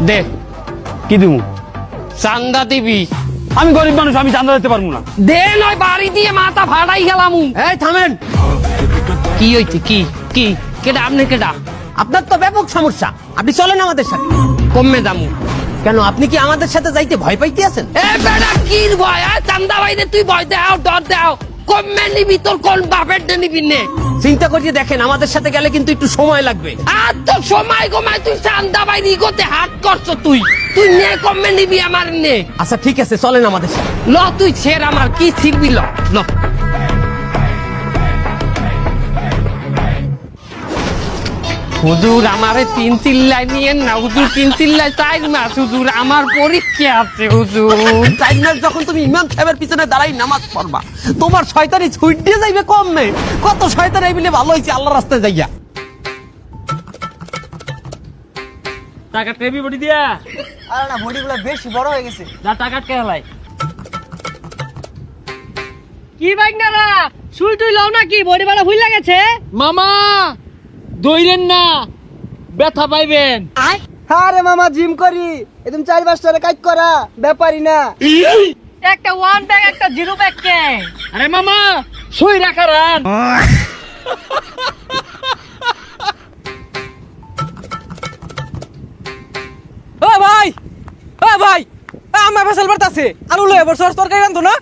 দে কি দিমু? চান্দা দিবি? আমি গরিব মানুষ, আমি চান্দা দিতে পারবো না। দে নয় বাড়ি দিয়ে মাথা ফাটাই গেলাম। এই থামেন। কি হইছে? কি কি কেডা? আপনি কেডা? আপনার তো ব্যাপক সমস্যা, আপনি চলেন আমাদের সাথে। কমে দামু। কেন, আপনি কি আমাদের সাথে যাইতে ভয় পাইতে আছেন? এ বেটা কি ভয়? চান্দা বাইরে তুই ভয় দাও, ডর দাও। কমে নিবি? তোর কোন বাপের নিবি নে? চিন্তা করিয়ে দেখেন, আমাদের সাথে গেলে কিন্তু একটু সময় লাগবে। আর তো সময় কমায়, তুই চান্দা বাইরে ইগোতে হাট করছো। তুই তুই নে, কমে নিবি আমার নে। আচ্ছা ঠিক আছে, চলেন আমাদের সাথে। ল তুই ছেড়, আমার কি ছিড়বি? ল ল। হুজুর আমারে 3 চিল্লাই নিয়েন না হুজুর, 3 চিল্লাই 4 মাস হুজুর, আমার পরীক্ষা আছে হুজুর। 4 মাস যখন তুমি ইমাম সাহেবের পিছনে দাঁড়াই নামাজ পড়বা, তোমার শয়তানি ছুট দিয়ে যাইবে কম নেই। কত শয়তান এই বলে ভালো হয়েছে আল্লাহ রাস্তায় যাইয়া। টাকা টেবি বডি দিয়া। আরে না, বডিগুলো বেশি বড় হয়ে গেছে। যা টাকা কে হলাই। কি বাইকনারা সুই টুই লাও নাকি? বডি বাড়া ভুল লাগেছে মামা। দইরেন না, ব্যথা পাইবেন। আরে মামা, জিম করি, একদম 4-5 টাকা কাজ করা ব্যাপারই না। একটা 1 ব্যাগ একটা 0 ব্যাগ কে? আরে মামা সুই রাখা রান। ও ভাই, ও ভাই, আমার ফসল বাড়তাছে, আলু লয়ে বসে তরকারি রান্ধো না।